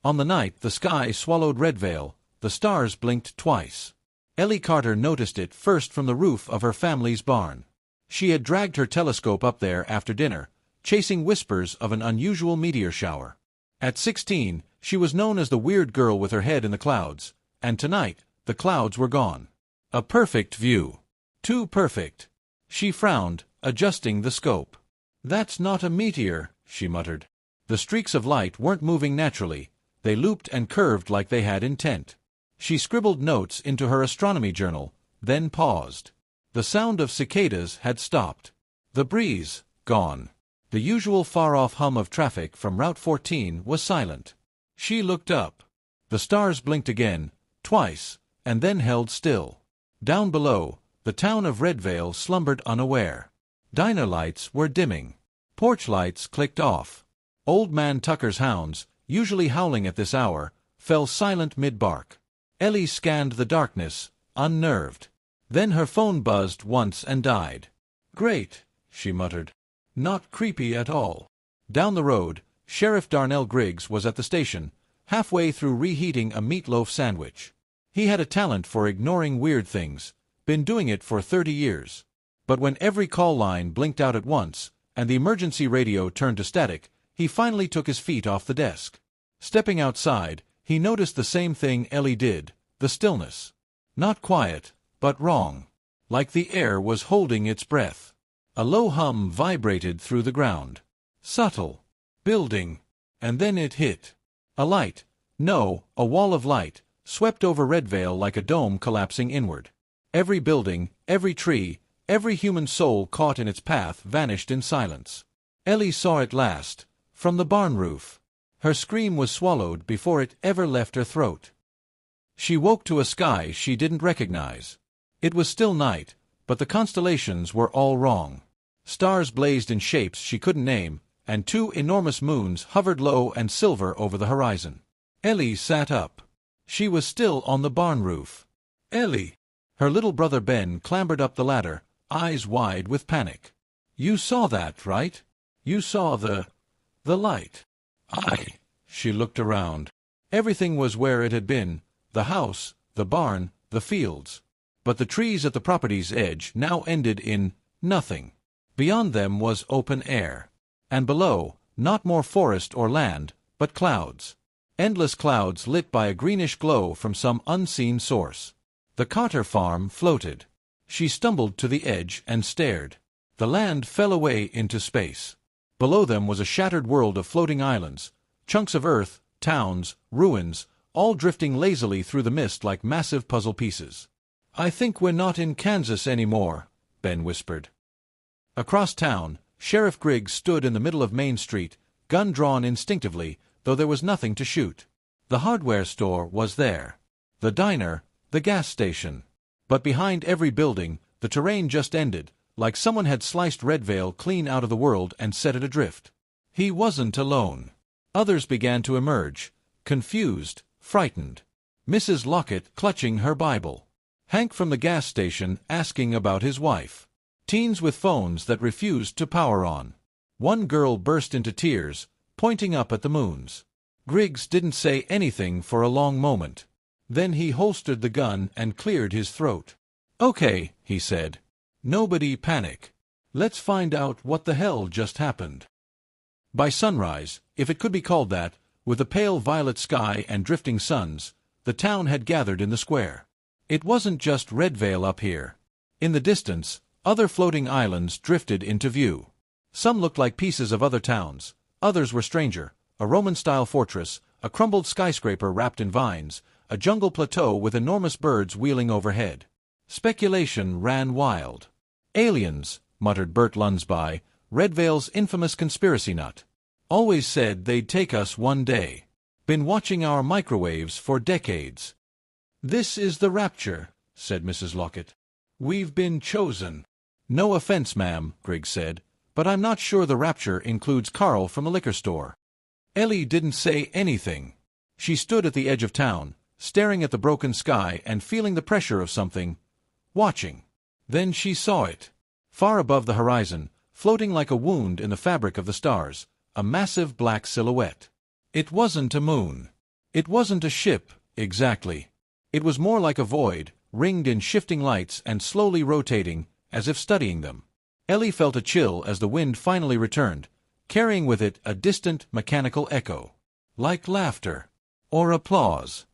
On the night the sky swallowed Redvale, the stars blinked twice. Ellie Carter noticed it first from the roof of her family's barn. She had dragged her telescope up there after dinner, chasing whispers of an unusual meteor shower. At 16, she was known as the weird girl with her head in the clouds, and tonight, the clouds were gone. A perfect view. Too perfect. She frowned, adjusting the scope. "That's not a meteor," she muttered. The streaks of light weren't moving naturally, they looped and curved like they had intent. She scribbled notes into her astronomy journal, then paused. The sound of cicadas had stopped. The breeze, gone. The usual far-off hum of traffic from Route 14 was silent. She looked up. The stars blinked again, twice, and then held still. Down below, the town of Redvale slumbered unaware. Diner lights were dimming. Porch lights clicked off. Old Man Tucker's hounds, usually howling at this hour, fell silent mid-bark. Ellie scanned the darkness, unnerved. Then her phone buzzed once and died. "Great," she muttered. "Not creepy at all." Down the road, Sheriff Darnell Griggs was at the station, halfway through reheating a meatloaf sandwich. He had a talent for ignoring weird things, been doing it for 30 years. But when every call line blinked out at once, and the emergency radio turned to static, he finally took his feet off the desk. Stepping outside, he noticed the same thing Ellie did, the stillness. Not quiet, but wrong. Like the air was holding its breath. A low hum vibrated through the ground. Subtle. Building. And then it hit. A light. No, a wall of light, swept over Redvale like a dome collapsing inward. Every building, every tree, every human soul caught in its path vanished in silence. Ellie saw it last, from the barn roof. Her scream was swallowed before it ever left her throat. She woke to a sky she didn't recognize. It was still night, but the constellations were all wrong. Stars blazed in shapes she couldn't name, and 2 enormous moons hovered low and silver over the horizon. Ellie sat up. She was still on the barn roof. "Ellie!" Her little brother Ben clambered up the ladder, eyes wide with panic. "You saw that, right? You saw the light." She looked around. Everything was where it had been, the house, the barn, the fields. But the trees at the property's edge now ended in nothing. Beyond them was open air. And below, not more forest or land, but clouds. Endless clouds lit by a greenish glow from some unseen source. The Carter farm floated. She stumbled to the edge and stared. The land fell away into space. Below them was a shattered world of floating islands, chunks of earth, towns, ruins, all drifting lazily through the mist like massive puzzle pieces. "I think we're not in Kansas anymore," Ben whispered. Across town, Sheriff Griggs stood in the middle of Main Street, gun drawn instinctively, though there was nothing to shoot. The hardware store was there. The diner, the gas station. But behind every building, the terrain just ended, like someone had sliced Redvale clean out of the world and set it adrift. He wasn't alone. Others began to emerge, confused, frightened. Mrs. Lockett clutching her Bible. Hank from the gas station asking about his wife. Teens with phones that refused to power on. One girl burst into tears, pointing up at the moons. Griggs didn't say anything for a long moment. Then he holstered the gun and cleared his throat. "Okay," he said. "Nobody panic. Let's find out what the hell just happened." By sunrise, if it could be called that, with a pale violet sky and drifting suns, the town had gathered in the square. It wasn't just Redvale up here. In the distance, other floating islands drifted into view. Some looked like pieces of other towns, others were stranger, a Roman-style fortress, a crumbled skyscraper wrapped in vines, a jungle plateau with enormous birds wheeling overhead. Speculation ran wild. "Aliens," muttered Bert Lunsby, Redvale's infamous conspiracy nut. "Always said they'd take us one day. Been watching our microwaves for decades." "This is the rapture," said Mrs. Lockett. "We've been chosen." "No offense, ma'am," Griggs said, "but I'm not sure the rapture includes Carl from the liquor store." Ellie didn't say anything. She stood at the edge of town, staring at the broken sky and feeling the pressure of something. Watching. Then she saw it. Far above the horizon, floating like a wound in the fabric of the stars, a massive black silhouette. It wasn't a moon. It wasn't a ship, exactly. It was more like a void, ringed in shifting lights and slowly rotating, as if studying them. Ellie felt a chill as the wind finally returned, carrying with it a distant, mechanical echo. Like laughter. Or applause.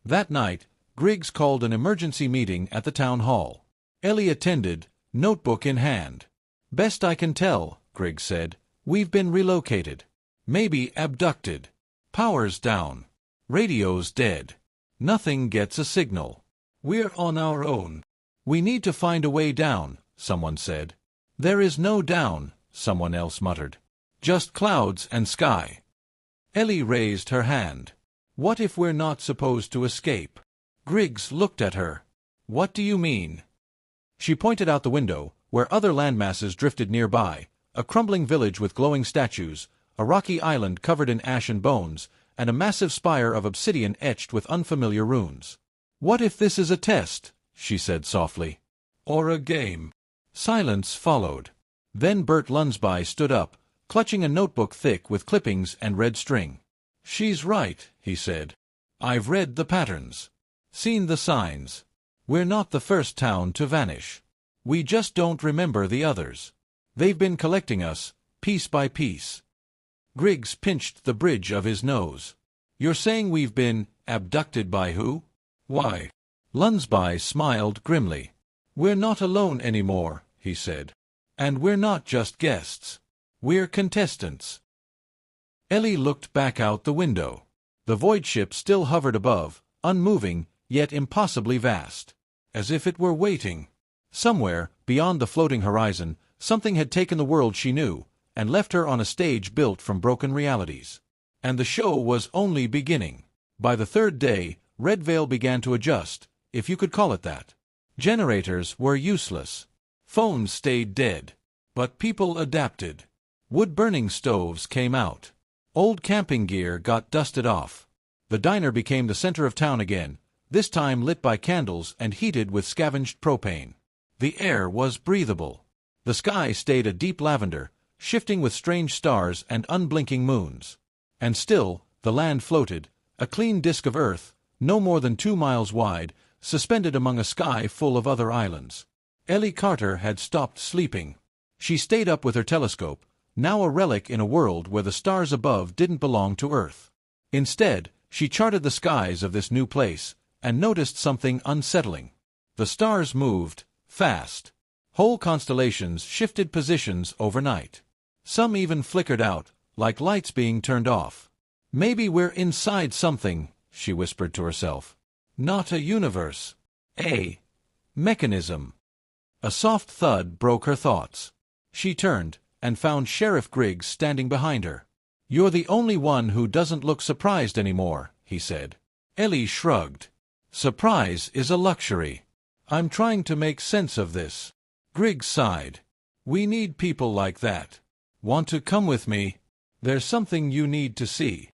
That night, Griggs called an emergency meeting at the town hall. Ellie attended, notebook in hand. "Best I can tell," Griggs said, "we've been relocated. Maybe abducted. Power's down. Radio's dead. Nothing gets a signal. We're on our own." "We need to find a way down," someone said. "There is no down," someone else muttered. "Just clouds and sky." Ellie raised her hand. "What if we're not supposed to escape?" Griggs looked at her. "What do you mean?" She pointed out the window, where other landmasses drifted nearby, a crumbling village with glowing statues, a rocky island covered in ash and bones, and a massive spire of obsidian etched with unfamiliar runes. "What if this is a test?" she said softly. "Or a game?" Silence followed. Then Bert Lunsby stood up, clutching a notebook thick with clippings and red string. "She's right," he said. "I've read the patterns. Seen the signs. We're not the first town to vanish. We just don't remember the others. They've been collecting us, piece by piece." Griggs pinched the bridge of his nose. "You're saying we've been abducted by who? Why?" Lunsby smiled grimly. "We're not alone anymore," he said. "And we're not just guests. We're contestants." Ellie looked back out the window. The void ship still hovered above, unmoving, yet impossibly vast. As if it were waiting. Somewhere, beyond the floating horizon, something had taken the world she knew, and left her on a stage built from broken realities. And the show was only beginning. By the third day, Redvale began to adjust, if you could call it that. Generators were useless. Phones stayed dead. But people adapted. Wood-burning stoves came out. Old camping gear got dusted off. The diner became the center of town again, this time lit by candles and heated with scavenged propane. The air was breathable. The sky stayed a deep lavender, shifting with strange stars and unblinking moons. And still, the land floated, a clean disk of earth, no more than 2 miles wide, suspended among a sky full of other islands. Ellie Carter had stopped sleeping. She stayed up with her telescope, now a relic in a world where the stars above didn't belong to Earth. Instead, she charted the skies of this new place, and noticed something unsettling. The stars moved, fast. Whole constellations shifted positions overnight. Some even flickered out, like lights being turned off. "Maybe we're inside something," she whispered to herself. "Not a universe. A mechanism." A soft thud broke her thoughts. She turned, and found Sheriff Griggs standing behind her. "You're the only one who doesn't look surprised anymore," he said. Ellie shrugged. "Surprise is a luxury. I'm trying to make sense of this." Griggs sighed. "We need people like that. Want to come with me? There's something you need to see."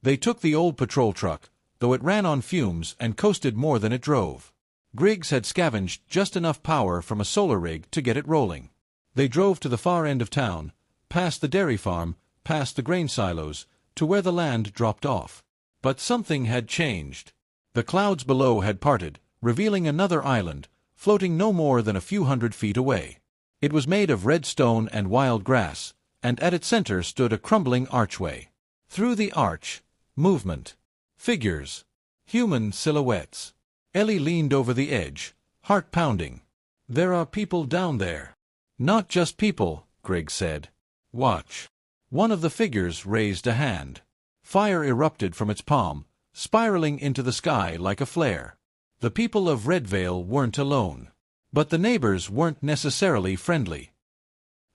They took the old patrol truck, though it ran on fumes and coasted more than it drove. Griggs had scavenged just enough power from a solar rig to get it rolling. They drove to the far end of town, past the dairy farm, past the grain silos, to where the land dropped off. But something had changed. The clouds below had parted, revealing another island, floating no more than a few hundred feet away. It was made of red stone and wild grass, and at its center stood a crumbling archway. Through the arch, movement. Figures. Human silhouettes. Ellie leaned over the edge, heart pounding. "There are people down there." "Not just people," Griggs said. "Watch." One of the figures raised a hand. Fire erupted from its palm, spiraling into the sky like a flare. The people of Redvale weren't alone. But the neighbors weren't necessarily friendly.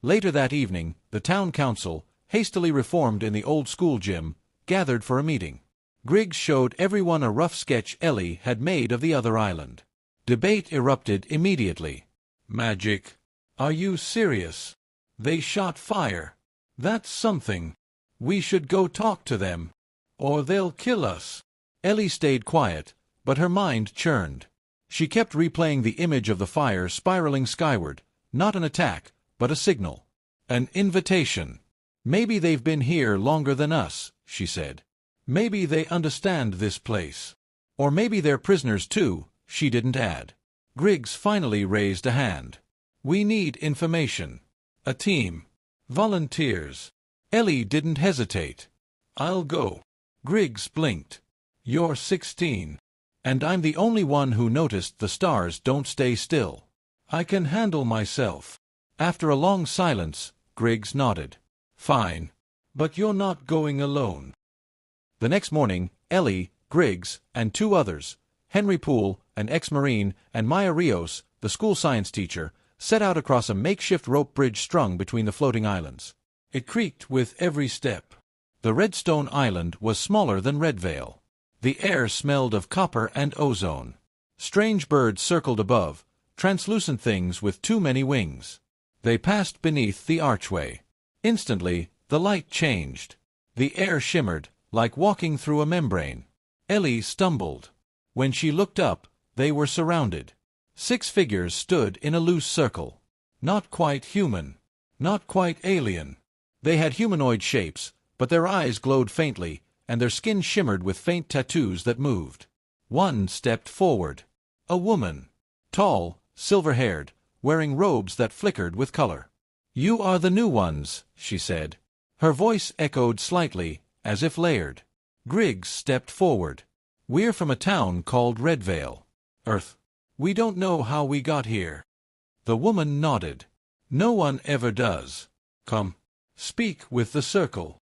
Later that evening, the town council, hastily reformed in the old school gym, gathered for a meeting. Griggs showed everyone a rough sketch Ellie had made of the other island. Debate erupted immediately. "Magic? Are you serious? They shot fire. That's something. We should go talk to them. Or they'll kill us." Ellie stayed quiet, but her mind churned. She kept replaying the image of the fire spiraling skyward, not an attack, but a signal. An invitation. "Maybe they've been here longer than us," she said. Maybe they understand this place. Or maybe they're prisoners too, she didn't add. Griggs finally raised a hand. We need information. A team. Volunteers. Ellie didn't hesitate. I'll go. Griggs blinked. You're 16. And I'm the only one who noticed the stars don't stay still. I can handle myself. After a long silence, Griggs nodded. Fine. But you're not going alone. The next morning, Ellie, Griggs, and 2 others, Henry Poole, an ex-Marine, and Maya Rios, the school science teacher, set out across a makeshift rope bridge strung between the floating islands. It creaked with every step. The Redstone Island was smaller than Redvale. The air smelled of copper and ozone. Strange birds circled above, translucent things with too many wings. They passed beneath the archway. Instantly, the light changed. The air shimmered, like walking through a membrane. Ellie stumbled. When she looked up, they were surrounded. 6 figures stood in a loose circle. Not quite human. Not quite alien. They had humanoid shapes, but their eyes glowed faintly, and their skin shimmered with faint tattoos that moved. One stepped forward. A woman. Tall, silver-haired, wearing robes that flickered with color. You are the new ones, she said. Her voice echoed slightly, as if layered. Griggs stepped forward. We're from a town called Redvale. Earth. We don't know how we got here. The woman nodded. No one ever does. Come. Speak with the circle.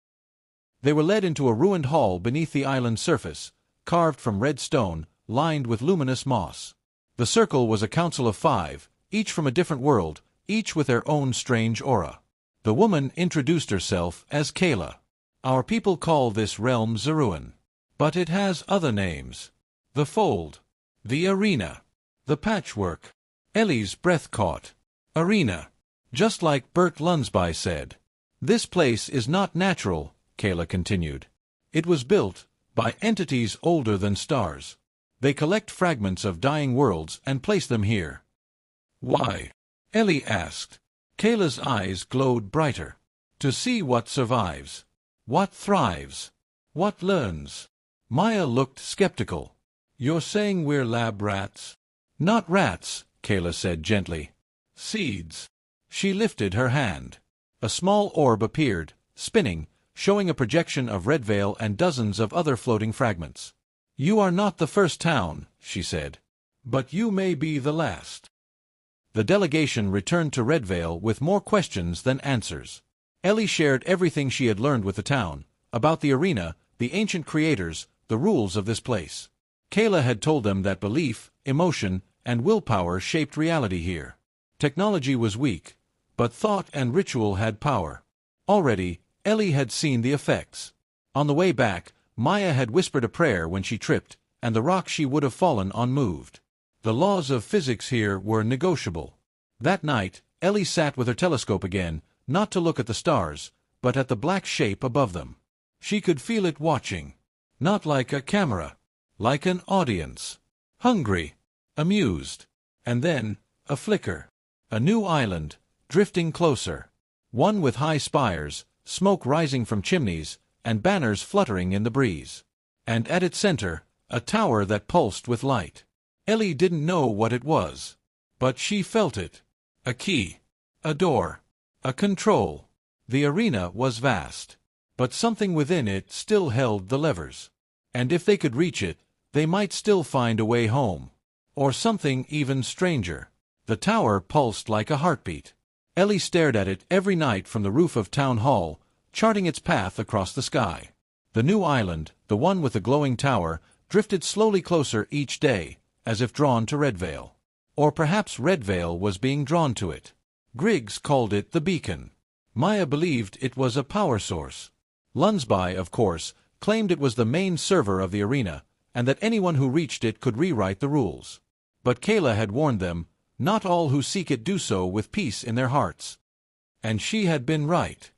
They were led into a ruined hall beneath the island's surface, carved from red stone, lined with luminous moss. The circle was a council of 5, each from a different world, each with their own strange aura. The woman introduced herself as Kayla. Our people call this realm Zeruan. But it has other names. The Fold. The Arena. The Patchwork. Ellie's breath caught. Arena. Just like Bert Lunsby said. This place is not natural, Kayla continued. It was built by entities older than stars. They collect fragments of dying worlds and place them here. Why? Ellie asked. Kayla's eyes glowed brighter. To see what survives. What thrives. What learns. Maya looked skeptical. You're saying we're lab rats? Not rats, Kayla said gently. Seeds. She lifted her hand. A small orb appeared, spinning, showing a projection of Redvale and dozens of other floating fragments. You are not the first town, she said. But you may be the last. The delegation returned to Redvale with more questions than answers. Ellie shared everything she had learned with the town, about the arena, the ancient creators, the rules of this place. Kayla had told them that belief, emotion, and willpower shaped reality here. Technology was weak, but thought and ritual had power. Already, Ellie had seen the effects. On the way back, Maya had whispered a prayer when she tripped, and the rock she would have fallen on moved. The laws of physics here were negotiable. That night, Ellie sat with her telescope again, not to look at the stars, but at the black shape above them. She could feel it watching. Not like a camera. Like an audience. Hungry. Amused. And then, a flicker. A new island, drifting closer. One with high spires, smoke rising from chimneys, and banners fluttering in the breeze. And at its center, a tower that pulsed with light. Ellie didn't know what it was. But she felt it. A key. A door. A control. The arena was vast. But something within it still held the levers. And if they could reach it, they might still find a way home. Or something even stranger. The tower pulsed like a heartbeat. Ellie stared at it every night from the roof of Town Hall, charting its path across the sky. The new island, the one with the glowing tower, drifted slowly closer each day, as if drawn to Redvale. Or perhaps Redvale was being drawn to it. Griggs called it the beacon. Maya believed it was a power source. Lunsby, of course, claimed it was the main server of the arena, and that anyone who reached it could rewrite the rules. But Kayla had warned them, not all who seek it do so with peace in their hearts. And she had been right.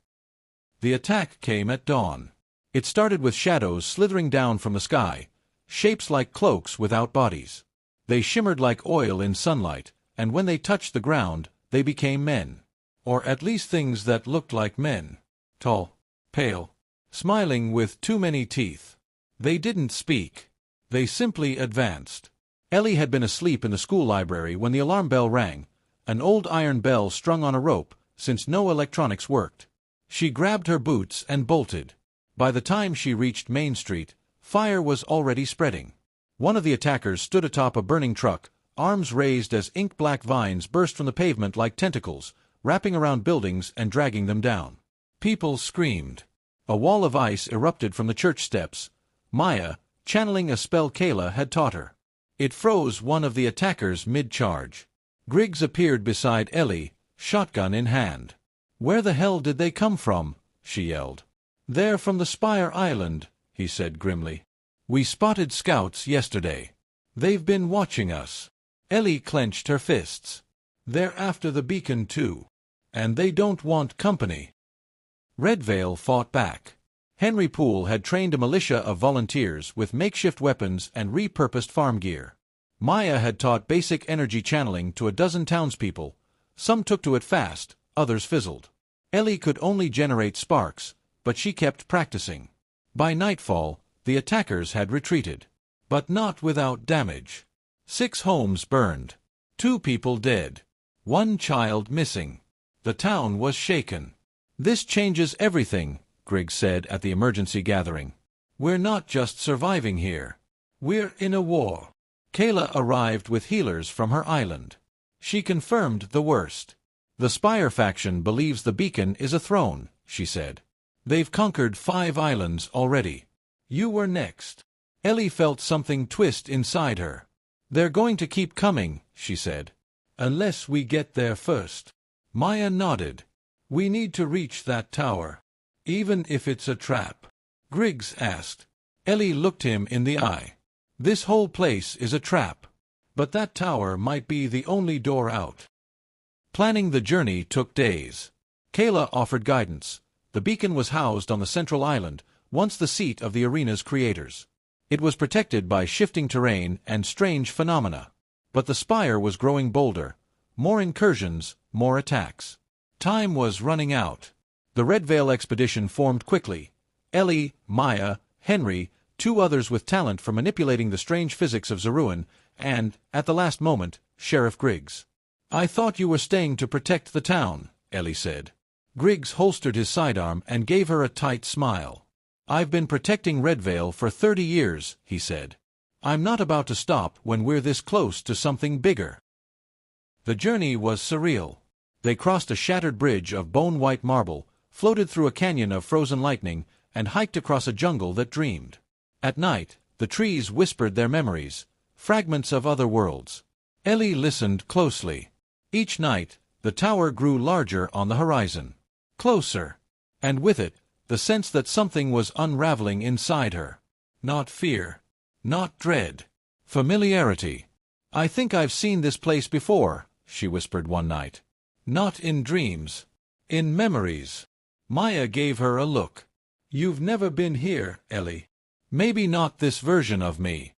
The attack came at dawn. It started with shadows slithering down from the sky, shapes like cloaks without bodies. They shimmered like oil in sunlight, and when they touched the ground, they became men. Or at least things that looked like men. Tall, pale, smiling with too many teeth. They didn't speak. They simply advanced. Ellie had been asleep in the school library when the alarm bell rang, an old iron bell strung on a rope, since no electronics worked. She grabbed her boots and bolted. By the time she reached Main Street, fire was already spreading. One of the attackers stood atop a burning truck, arms raised as ink-black vines burst from the pavement like tentacles, wrapping around buildings and dragging them down. People screamed. A wall of ice erupted from the church steps. Maya, channeling a spell Kayla had taught her. It froze one of the attackers mid-charge. Griggs appeared beside Ellie, shotgun in hand. "Where the hell did they come from?" she yelled. "They're from the Spire Island," he said grimly. "We spotted scouts yesterday. They've been watching us." Ellie clenched her fists. "They're after the beacon too. And they don't want company." Redvale fought back. Henry Poole had trained a militia of volunteers with makeshift weapons and repurposed farm gear. Maya had taught basic energy channeling to a dozen townspeople. Some took to it fast, others fizzled. Ellie could only generate sparks, but she kept practicing. By nightfall, the attackers had retreated. But not without damage. 6 homes burned. 2 people dead. 1 child missing. The town was shaken. "This changes everything," Griggs said at the emergency gathering. "We're not just surviving here. We're in a war." Kayla arrived with healers from her island. She confirmed the worst. "The Spire faction believes the beacon is a throne," she said. "They've conquered 5 islands already. You were next." Ellie felt something twist inside her. "They're going to keep coming," she said. "Unless we get there first." Maya nodded. "We need to reach that tower. Even if it's a trap." Griggs asked. Ellie looked him in the eye. "This whole place is a trap. But that tower might be the only door out." Planning the journey took days. Kayla offered guidance. The beacon was housed on the central island, once the seat of the arena's creators. It was protected by shifting terrain and strange phenomena. But the Spire was growing bolder. More incursions, more attacks. Time was running out. The Redvale expedition formed quickly. Ellie, Maya, Henry, 2 others with talent for manipulating the strange physics of Zeruan, and, at the last moment, Sheriff Griggs. "I thought you were staying to protect the town," Ellie said. Griggs holstered his sidearm and gave her a tight smile. "I've been protecting Redvale for 30 years, he said. "I'm not about to stop when we're this close to something bigger." The journey was surreal. They crossed a shattered bridge of bone-white marble, floated through a canyon of frozen lightning, and hiked across a jungle that dreamed. At night, the trees whispered their memories, fragments of other worlds. Ellie listened closely. Each night, the tower grew larger on the horizon. Closer. And with it, the sense that something was unraveling inside her. Not fear. Not dread. Familiarity. "I think I've seen this place before," she whispered one night. "Not in dreams. In memories." Maya gave her a look. "You've never been here, Ellie. Maybe not this version of me."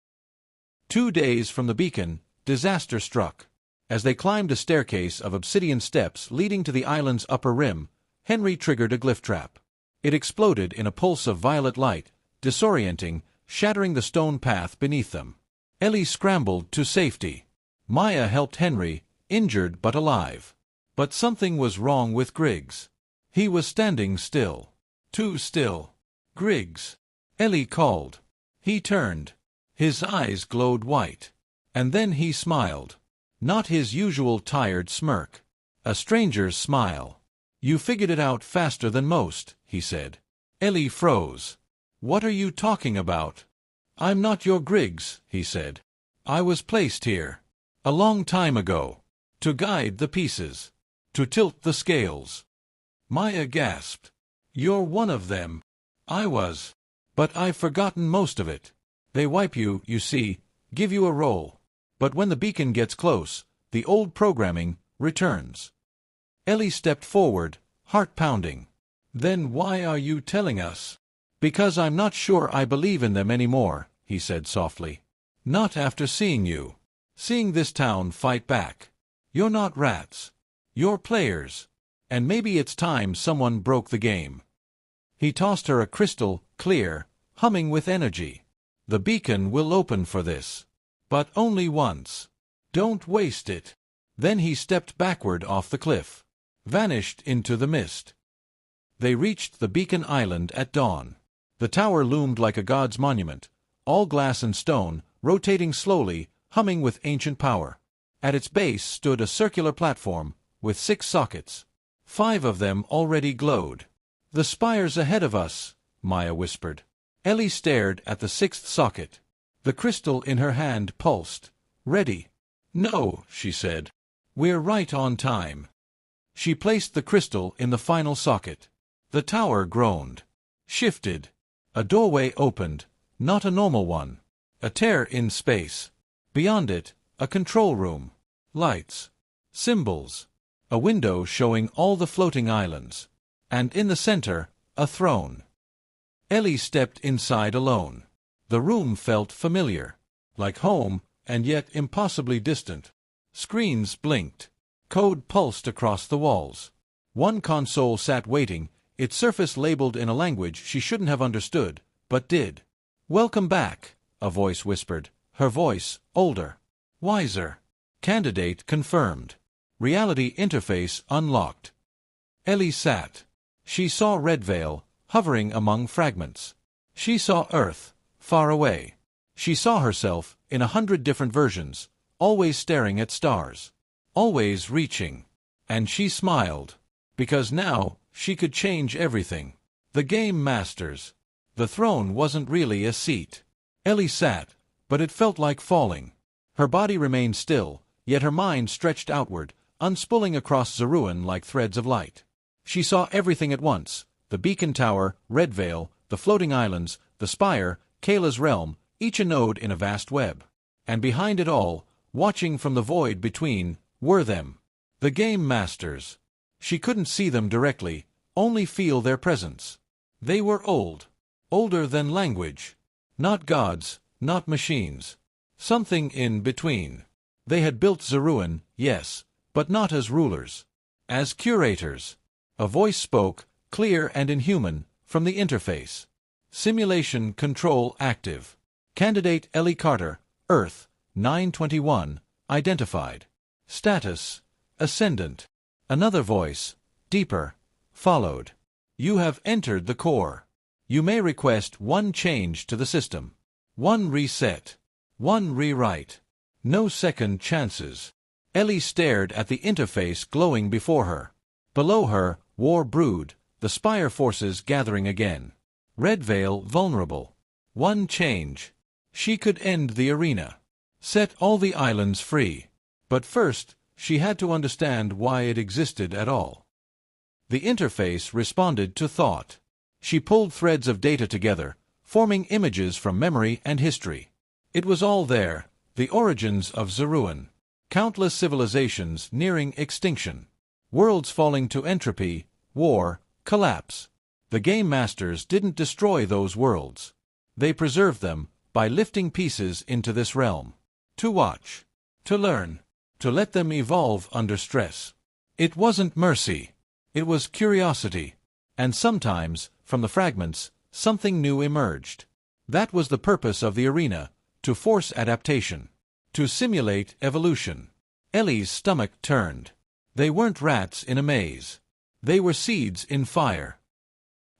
2 days from the beacon, disaster struck. As they climbed a staircase of obsidian steps leading to the island's upper rim, Henry triggered a glyph trap. It exploded in a pulse of violet light, disorienting, shattering the stone path beneath them. Ellie scrambled to safety. Maya helped Henry, injured but alive. But something was wrong with Griggs. He was standing still. Too still. "Griggs!" Ellie called. He turned. His eyes glowed white. And then he smiled. Not his usual tired smirk. A stranger's smile. "You figured it out faster than most," he said. Ellie froze. "What are you talking about?" "I'm not your Griggs," he said. "I was placed here. A long time ago. To guide the pieces. To tilt the scales." Maya gasped. "You're one of them." "I was. But I've forgotten most of it. They wipe you, you see, give you a role. But when the beacon gets close, the old programming returns." Ellie stepped forward, heart pounding. "Then why are you telling us?" "Because I'm not sure I believe in them anymore," he said softly. "Not after seeing you. Seeing this town fight back. You're not rats. You're players. And maybe it's time someone broke the game." He tossed her a crystal, clear, humming with energy. The beacon will open for this. But only once. Don't waste it. Then he stepped backward off the cliff. Vanished into the mist. They reached the beacon island at dawn. The tower loomed like a god's monument, all glass and stone, rotating slowly, humming with ancient power. At its base stood a circular platform, with 6 sockets. 5 of them already glowed. "The spire's ahead of us," Maya whispered. Ellie stared at the 6th socket. The crystal in her hand pulsed. "Ready." "No," she said. "We're right on time." She placed the crystal in the final socket. The tower groaned. Shifted. A doorway opened, not a normal one. A tear in space. Beyond it, a control room. Lights. Symbols. A window showing all the floating islands. And in the center, a throne. Ellie stepped inside alone. The room felt familiar. Like home, and yet impossibly distant. Screens blinked. Code pulsed across the walls. One console sat waiting, its surface labeled in a language she shouldn't have understood, but did. "Welcome back," a voice whispered, her voice older, wiser. Candidate confirmed. Reality interface unlocked. Ellie sat. She saw Redvale, hovering among fragments. She saw Earth, far away. She saw herself in 100 different versions, always staring at stars. Always reaching. And she smiled. Because now, she could change everything. The game masters. The throne wasn't really a seat. Ellie sat, but it felt like falling. Her body remained still, yet her mind stretched outward, unspooling across Zeruan like threads of light. She saw everything at once. The beacon tower, Redvale, the floating islands, the spire, Kayla's realm, each a node in a vast web. And behind it all, watching from the void between, were them. The game masters. She couldn't see them directly, only feel their presence. They were old. Older than language. Not gods, not machines. Something in between. They had built Zeruan, yes, but not as rulers. As curators. A voice spoke, clear and inhuman, from the interface. Simulation control active. Candidate Ellie Carter, Earth, 921, identified. Status, ascendant. Another voice, deeper, followed. You have entered the core. You may request one change to the system. One reset. One rewrite. No second chances. Ellie stared at the interface glowing before her. Below her, war brewed, the spire forces gathering again. Redvale vulnerable. One change. She could end the arena. Set all the islands free. But first, she had to understand why it existed at all. The interface responded to thought. She pulled threads of data together, forming images from memory and history. It was all there, the origins of Zeruan. Countless civilizations nearing extinction. Worlds falling to entropy, war, collapse. The game masters didn't destroy those worlds. They preserved them by lifting pieces into this realm. To watch. To learn. To let them evolve under stress. It wasn't mercy. It was curiosity. And sometimes, from the fragments, something new emerged. That was the purpose of the arena, to force adaptation. To simulate evolution. Ellie's stomach turned. They weren't rats in a maze. They were seeds in fire.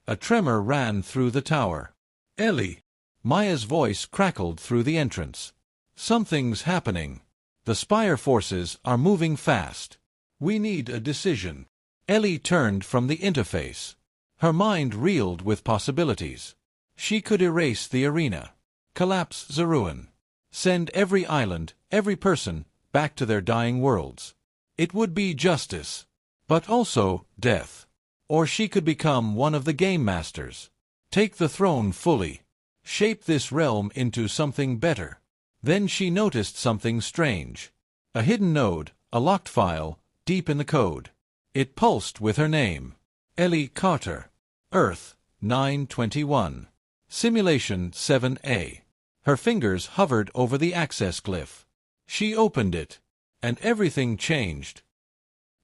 A tremor ran through the tower. "Ellie!" Maya's voice crackled through the entrance. "Something's happening. The spire forces are moving fast. We need a decision." Ellie turned from the interface. Her mind reeled with possibilities. She could erase the arena. Collapse Zeruan. Send every island, every person, back to their dying worlds. It would be justice. But also death. Or she could become one of the game masters. Take the throne fully. Shape this realm into something better. Then she noticed something strange. A hidden node, a locked file, deep in the code. It pulsed with her name. Ellie Carter. Earth, 921. Simulation 7A. Her fingers hovered over the access glyph. She opened it. And everything changed.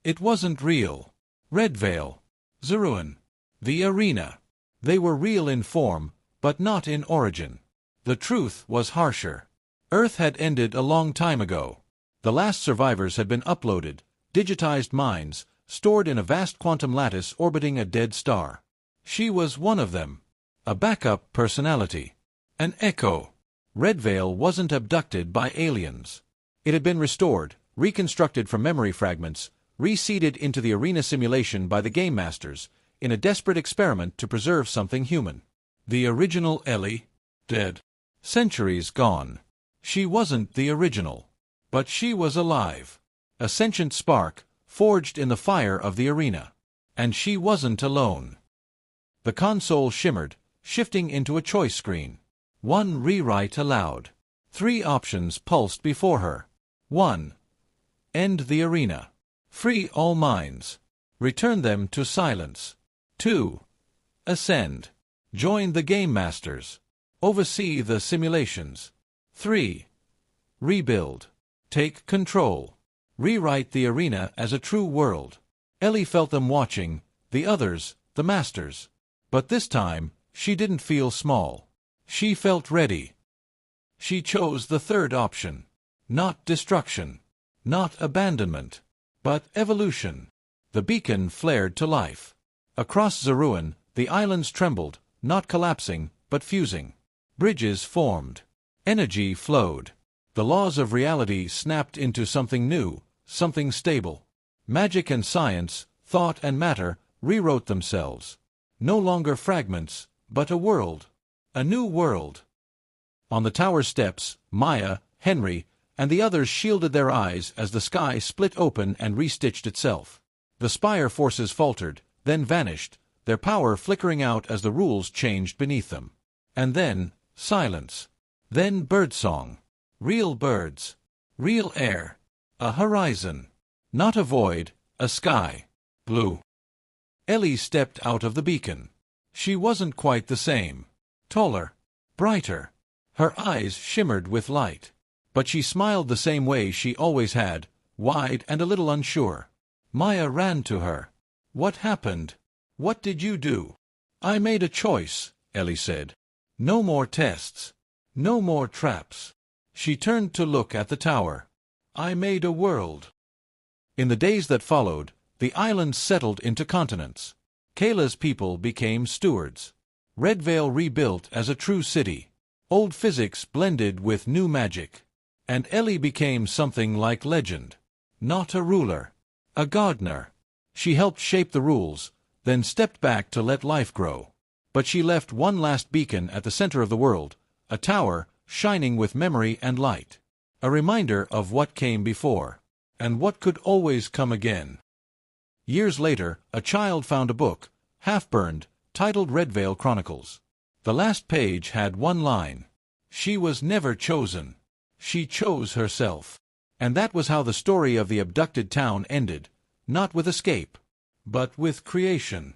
It wasn't real. Redvale. Zeruan. The arena. They were real in form, but not in origin. The truth was harsher. Earth had ended a long time ago. The last survivors had been uploaded, digitized minds, stored in a vast quantum lattice orbiting a dead star. She was one of them. A backup personality. An echo. Redvale wasn't abducted by aliens. It had been restored, reconstructed from memory fragments, reseeded into the arena simulation by the game masters, in a desperate experiment to preserve something human. The original Ellie? Dead. Centuries gone. She wasn't the original. But she was alive. A sentient spark, forged in the fire of the arena. And she wasn't alone. The console shimmered, shifting into a choice screen. One rewrite allowed. 3 options pulsed before her. 1. End the arena. Free all minds. Return them to silence. 2. Ascend. Join the game masters. Oversee the simulations. 3. Rebuild. Take control. Rewrite the arena as a true world. Ellie felt them watching, the others, the masters. But this time, she didn't feel small. She felt ready. She chose the third option. Not destruction. Not abandonment. But evolution. The beacon flared to life. Across Zaruan, the islands trembled, not collapsing, but fusing. Bridges formed. Energy flowed. The laws of reality snapped into something new, something stable. Magic and science, thought and matter, rewrote themselves. No longer fragments, but a world. A new world. On the tower steps, Maya, Henry, and the others shielded their eyes as the sky split open and restitched itself. The spire forces faltered, then vanished, their power flickering out as the rules changed beneath them. And then, silence. Then birdsong. Real birds. Real air. A horizon. Not a void, a sky. Blue. Ellie stepped out of the beacon. She wasn't quite the same. Taller. Brighter. Her eyes shimmered with light. But she smiled the same way she always had, wide and a little unsure. Maya ran to her. What happened? What did you do? I made a choice, Ellie said. No more tests. No more traps. She turned to look at the tower. I made a world. In the days that followed, the islands settled into continents. Kayla's people became stewards. Redvale rebuilt as a true city. Old physics blended with new magic. And Ellie became something like legend. Not a ruler. A gardener. She helped shape the rules, then stepped back to let life grow. But she left one last beacon at the center of the world, a tower shining with memory and light. A reminder of what came before, and what could always come again. Years later, a child found a book, half-burned, titled Redvale Chronicles. The last page had one line. She was never chosen. She chose herself. And that was how the story of the abducted town ended, not with escape, but with creation.